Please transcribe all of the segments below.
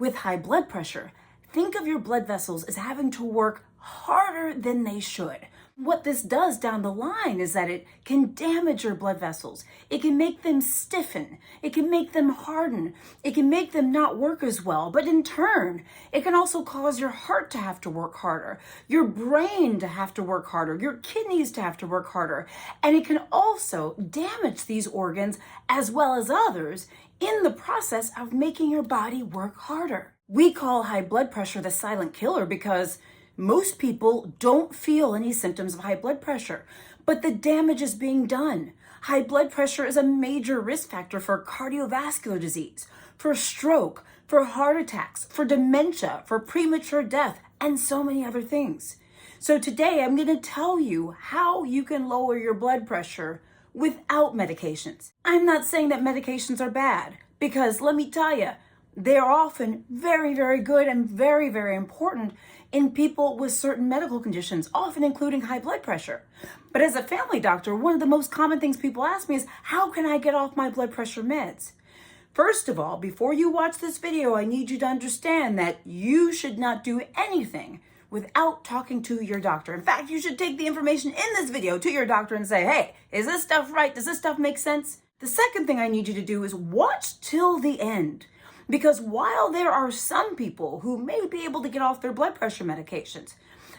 With high blood pressure, think of your blood vessels as having to work harder than they should. What this does down the line is that it can damage your blood vessels. It can make them stiffen. It can make them harden. It can make them not work as well. But in turn, it can also cause your heart to have to work harder, your brain to have to work harder, your kidneys to have to work harder. And it can also damage these organs as well as others in the process of making your body work harder. We call high blood pressure the silent killer because most people don't feel any symptoms of high blood pressure, but the damage is being done. High blood pressure is a major risk factor for cardiovascular disease, for stroke, for heart attacks, for dementia, for premature death, and so many other things. So today I'm going to tell you how you can lower your blood pressure without medications. I'm not saying that medications are bad, because let me tell you, they're often very, very good and very, very important in people with certain medical conditions, often including high blood pressure. But as a family doctor, one of the most common things people ask me is, how can I get off my blood pressure meds? First of all, before you watch this video, I need you to understand that you should not do anything without talking to your doctor. In fact, you should take the information in this video to your doctor and say, hey, is this stuff right? Does this stuff make sense? The second thing I need you to do is watch till the end. Because while there are some people who may be able to get off their blood pressure medications,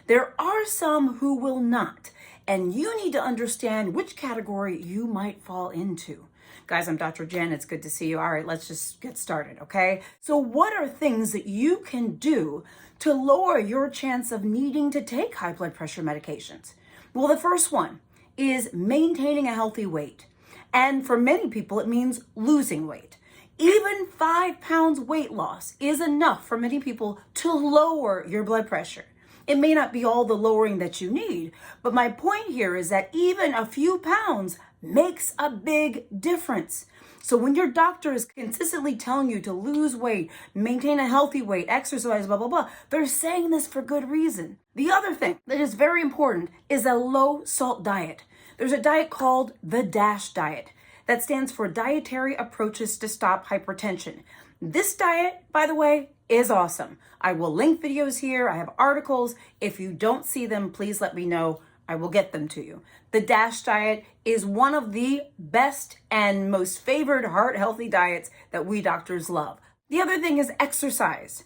there are some who will not. And you need to understand which category you might fall into. Guys, I'm Dr. Jen. It's good to see you. All right, let's just get started, okay? So what are things that you can do to lower your chance of needing to take high blood pressure medications? Well, the first one is maintaining a healthy weight. And for many people, it means losing weight. Even 5 pounds weight loss is enough for many people to lower your blood pressure. It may not be all the lowering that you need, but my point here is that even a few pounds makes a big difference. So when your doctor is consistently telling you to lose weight, maintain a healthy weight, exercise, blah, blah, blah, they're saying this for good reason. The other thing that is very important is a low salt diet. There's a diet called the DASH diet. That stands for Dietary Approaches to Stop Hypertension. This diet, by the way, is awesome. I will link videos here. I have articles. If you don't see them, please let me know. I will get them to you. The DASH diet is one of the best and most favored heart healthy diets that we doctors love. The other thing is exercise.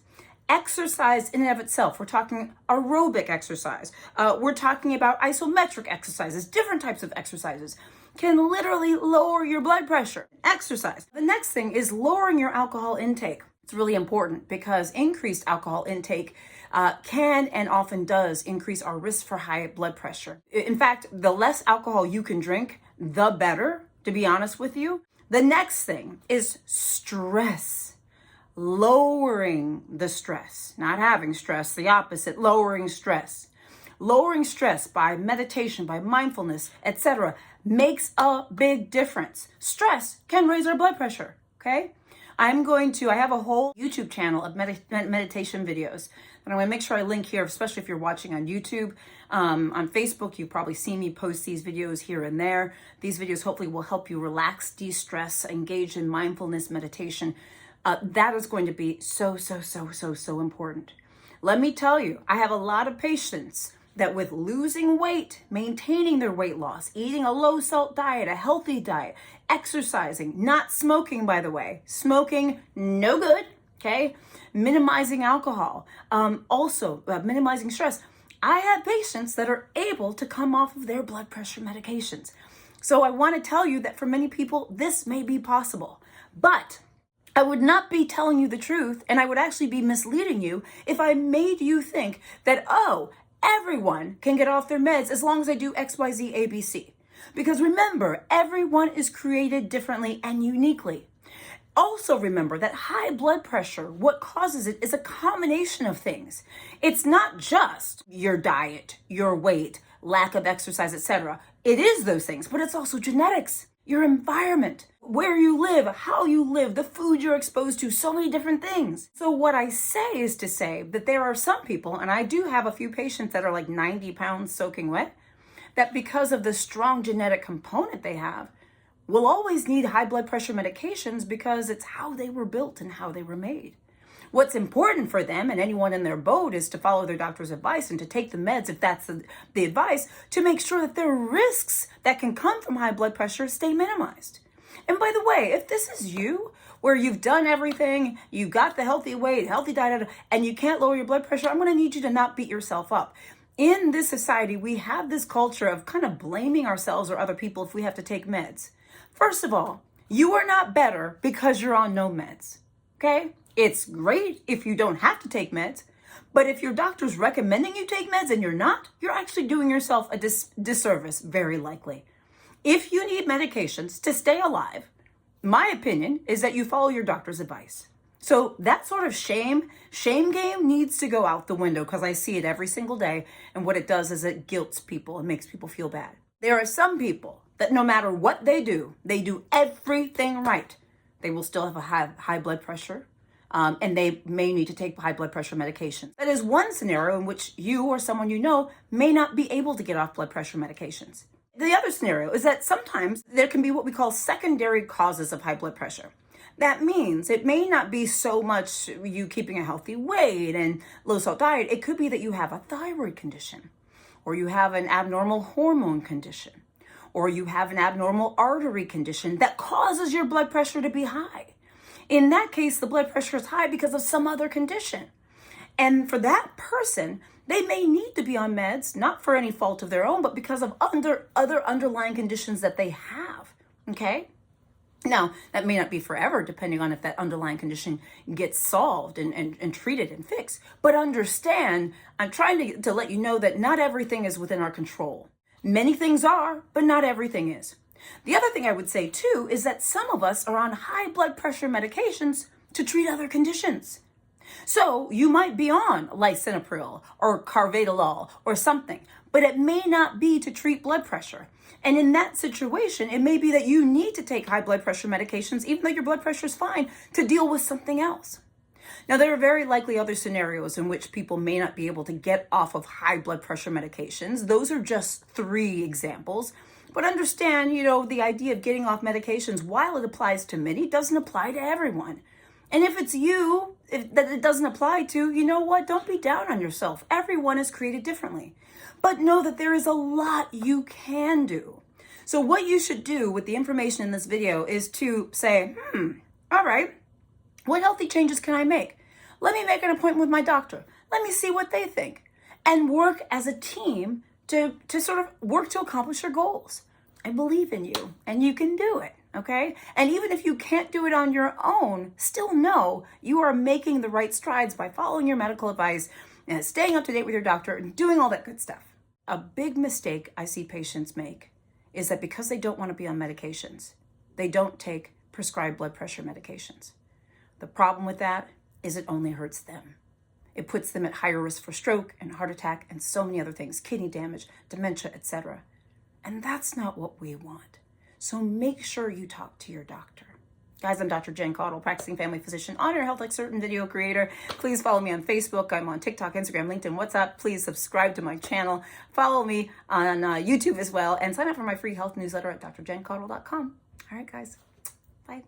Exercise in and of itself. We're talking aerobic exercise. We're talking about isometric exercises, different types of exercises can literally lower your blood pressure. Exercise. The next thing is lowering your alcohol intake. It's really important because increased alcohol intake can and often does increase our risk for high blood pressure. In fact, the less alcohol you can drink, the better, to be honest with you. The next thing is stress. Lowering the stress, not having stress, the opposite, lowering stress. Lowering stress by meditation, by mindfulness, etc. makes a big difference. Stress can raise our blood pressure, okay? I have a whole YouTube channel of meditation videos, and I want to make sure I link here, especially if you're watching on YouTube. On Facebook, you probably see me post these videos here and there. These videos hopefully will help you relax, de-stress, engage in mindfulness meditation. That is going to be so important. Let me tell you, I have a lot of patients that with losing weight, maintaining their weight loss, eating a low salt diet, a healthy diet, exercising, not smoking, by the way, smoking, no good, okay? Minimizing alcohol, also minimizing stress. I have patients that are able to come off of their blood pressure medications. So I want to tell you that for many people, this may be possible, but I would not be telling you the truth, and I would actually be misleading you if I made you think that, oh, everyone can get off their meds as long as they do X, Y, Z, A, B, C. Because remember, everyone is created differently and uniquely. Also remember that high blood pressure, what causes it is a combination of things. It's not just your diet, your weight, lack of exercise, etc. It is those things, but it's also genetics, your environment, where you live, how you live, the food you're exposed to, so many different things. So what I say is to say that there are some people, and I do have a few patients that are like 90 pounds soaking wet, that because of the strong genetic component they have, will always need high blood pressure medications because it's how they were built and how they were made. What's important for them and anyone in their boat is to follow their doctor's advice and to take the meds if that's the advice, to make sure that their risks that can come from high blood pressure stay minimized. And by the way, if this is you, where you've done everything, you got the healthy weight, healthy diet, and you can't lower your blood pressure, I'm going to need you to not beat yourself up. In this society, we have this culture of kind of blaming ourselves or other people if we have to take meds. First of all, you are not better because you're on no meds, okay? It's great if you don't have to take meds, but if your doctor's recommending you take meds and you're not, you're actually doing yourself a disservice, very likely. If you need medications to stay alive, my opinion is that you follow your doctor's advice. So that sort of shame game needs to go out the window, because I see it every single day. And what it does is it guilts people and makes people feel bad. There are some people that no matter what they do everything right. They will still have a high blood pressure. And they may need to take high blood pressure medication. That is one scenario in which you or someone you know may not be able to get off blood pressure medications. The other scenario is that sometimes there can be what we call secondary causes of high blood pressure. That means it may not be so much you keeping a healthy weight and low salt diet. It could be that you have a thyroid condition, or you have an abnormal hormone condition, or you have an abnormal artery condition that causes your blood pressure to be high. In that case, the blood pressure is high because of some other condition. And for that person, they may need to be on meds, not for any fault of their own, but because of other underlying conditions that they have, okay? Now, that may not be forever, depending on if that underlying condition gets solved and treated and fixed. But understand, I'm trying to let you know that not everything is within our control. Many things are, but not everything is. The other thing I would say too is that some of us are on high blood pressure medications to treat other conditions. So you might be on lisinopril or carvedilol or something, but it may not be to treat blood pressure. And in that situation, it may be that you need to take high blood pressure medications, even though your blood pressure is fine, to deal with something else. Now, there are very likely other scenarios in which people may not be able to get off of high blood pressure medications. Those are just 3 examples. But understand, the idea of getting off medications, while it applies to many, doesn't apply to everyone. And if it's you that it doesn't apply to, you know what? Don't be down on yourself. Everyone is created differently. But know that there is a lot you can do. So what you should do with the information in this video is to say, all right, what healthy changes can I make? Let me make an appointment with my doctor. Let me see what they think. And work as a team to sort of work to accomplish your goals. I believe in you and you can do it, okay? And even if you can't do it on your own, still know you are making the right strides by following your medical advice and staying up to date with your doctor and doing all that good stuff. A big mistake I see patients make is that because they don't want to be on medications, they don't take prescribed blood pressure medications. The problem with that is it only hurts them. It puts them at higher risk for stroke and heart attack and so many other things, kidney damage, dementia, etc. And that's not what we want. So make sure you talk to your doctor. Guys, I'm Dr. Jen Caudle, practicing family physician, on your Health Like Certain video creator. Please follow me on Facebook. I'm on TikTok, Instagram, LinkedIn, WhatsApp. Please subscribe to my channel. Follow me on YouTube as well. And sign up for my free health newsletter at drjencaudle.com. All right, guys. Bye.